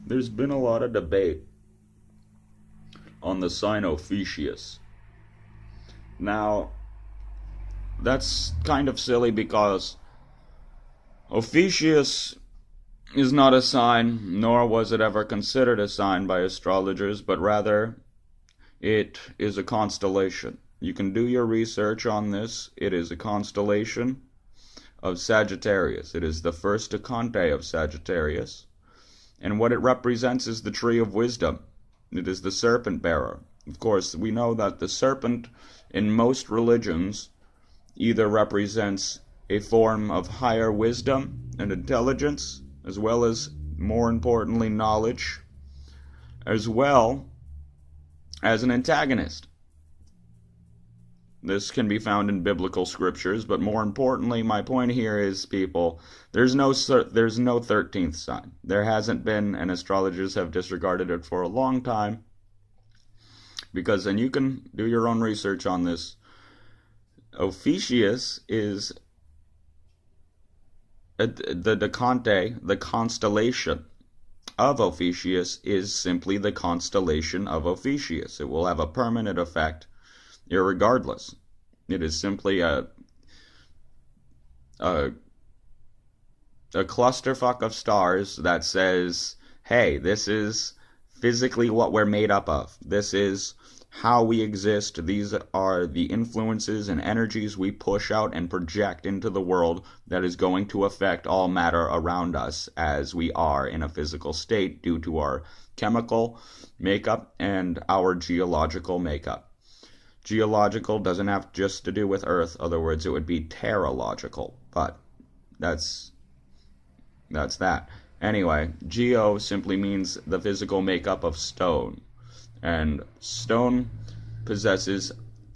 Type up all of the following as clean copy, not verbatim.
There's been a lot of debate on the sign Ophecious. Now, that's kind of silly because Ophecious is not a sign, nor was it ever considered a sign by astrologers, but rather it is a constellation. You can do your research on this. It is a constellation of Sagittarius. It is the first decante of Sagittarius. And what it represents is the tree of wisdom. It is the serpent bearer. Of course, we know that the serpent in most religions either represents a form of higher wisdom and intelligence, as well as, more importantly, knowledge, as well as an antagonist. This can be found in biblical scriptures, but more importantly, my point here is, people, there's no 13th sign. There hasn't been, and astrologers have disregarded it for a long time, because then you can do your own research on this. Ophecious is the decante, the constellation of Ophecious is simply the constellation of Ophecious. It will have a permanent effect irregardless. It is simply a clusterfuck of stars that says, hey, this is physically what we're made up of. This is how we exist. These are the influences and energies we push out and project into the world that is going to affect all matter around us as we are in a physical state due to our chemical makeup and our geological makeup. Geological doesn't have just to do with Earth. In other words, it would be terrological, but that's that. Anyway, geo simply means the physical makeup of stone. And stone possesses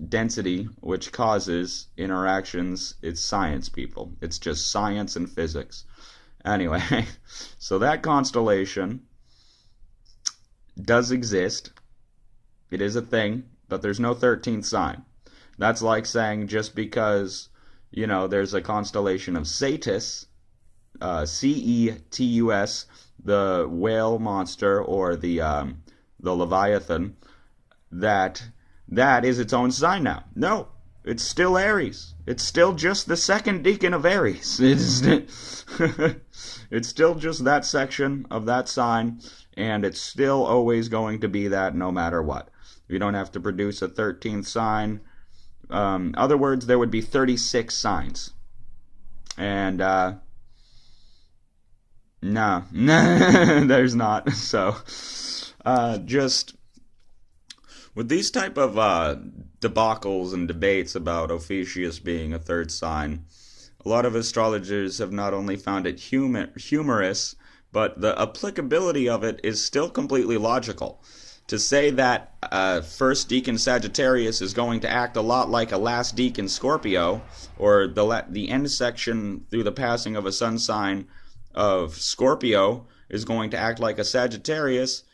density, which causes interactions. It's science, people. It's just science and physics. Anyway, so that constellation does exist. It is a thing, but there's no 13th sign. That's like saying just because, there's a constellation of Cetus, Cetus, the whale monster, or the Leviathan, that is its own sign now. No, it's still Aries. It's still just the second decan of Aries. It's still just that section of that sign, and it's still always going to be that no matter what. You don't have to produce a 13th sign. Other words, there would be 36 signs. And, no, there's not. So, just with these type of debacles and debates about Ophecious being a third sign, a lot of astrologers have not only found it humorous, but the applicability of it is still completely logical. To say that first decan Sagittarius is going to act a lot like a last decan Scorpio, or the end section through the passing of a sun sign of Scorpio is going to act like a Sagittarius,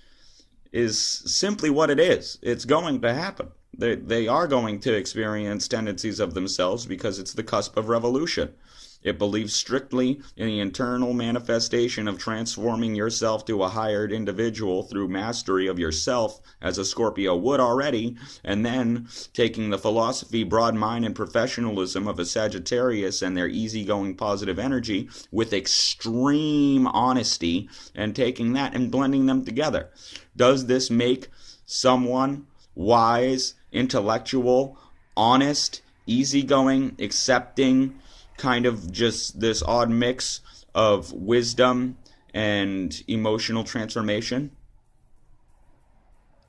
is simply what it is. It's going to happen. They are going to experience tendencies of themselves because it's the cusp of revolution. It believes strictly in the internal manifestation of transforming yourself to a higher individual through mastery of yourself, as a Scorpio would already, and then taking the philosophy, broad mind, and professionalism of a Sagittarius and their easygoing positive energy with extreme honesty, and taking that and blending them together. Does this make someone wise, intellectual, honest, easygoing, accepting, kind of just this odd mix of wisdom and emotional transformation?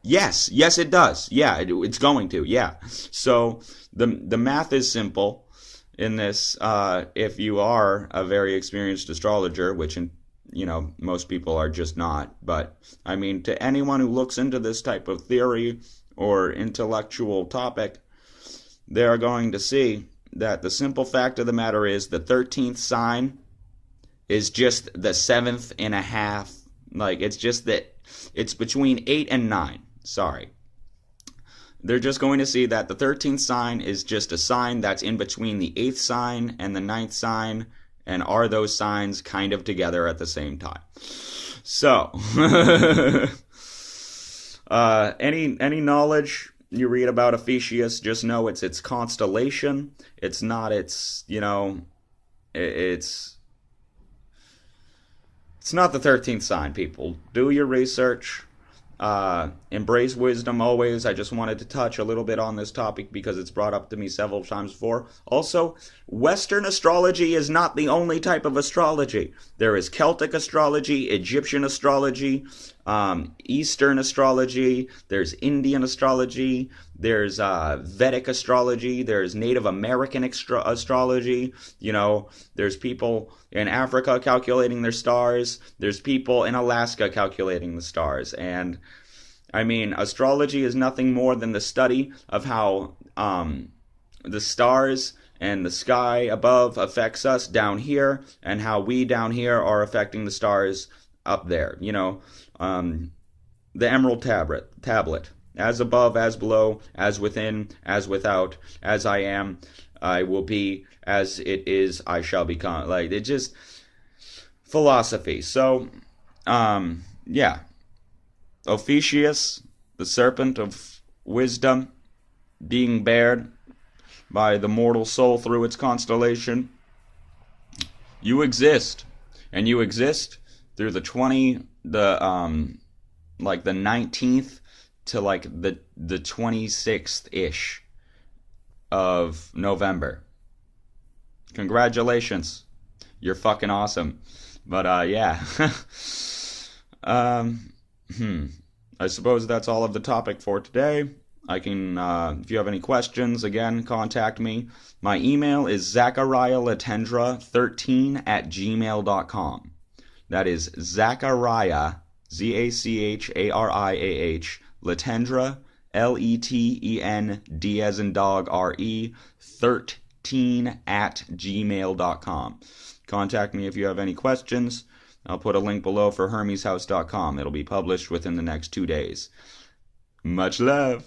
Yes, it does. Yeah, it's going to. Yeah. So the math is simple in this. If you are a very experienced astrologer, which most people are just not, but I mean, to anyone who looks into this type of theory or intellectual topic, they're going to see that the simple fact of the matter is the 13th sign is just the 7th and a half. Like, it's just that it's between 8 and 9. Sorry. They're just going to see that the 13th sign is just a sign that's in between the 8th sign and the 9th sign, And are those signs kind of together at the same time? So, any knowledge you read about Ophecious, just know it's its constellation. It's not its, it's not the 13th sign, people. Do your research. Embrace wisdom always. I just wanted to touch a little bit on this topic because it's brought up to me several times before. Also, Western astrology is not the only type of astrology. There is Celtic astrology, Egyptian astrology, Eastern astrology, there's Indian astrology, there's Vedic astrology, there's Native American astrology, there's people in Africa calculating their stars, there's people in Alaska calculating the stars, and I mean, astrology is nothing more than the study of how the stars and the sky above affects us down here, and how we down here are affecting the stars up there. The Emerald Tablet. As above, as below, as within, as without, as I am, I will be, as it is, I shall become. Like, it's just philosophy. So, yeah. Ophecious, the serpent of wisdom, being bared by the mortal soul through its constellation. You exist, and you exist through the 19th to the 26th-ish of November. Congratulations. You're fucking awesome. But, yeah. I suppose that's all of the topic for today. I can, if you have any questions, again, contact me. My email is zachariahlatendra13@gmail.com. That is Zachariah, Zachariah, Latendra, Letend, as in dog, RE, 13@gmail.com. Contact me if you have any questions. I'll put a link below for hermeshouse.com. It'll be published within the next 2 days. Much love.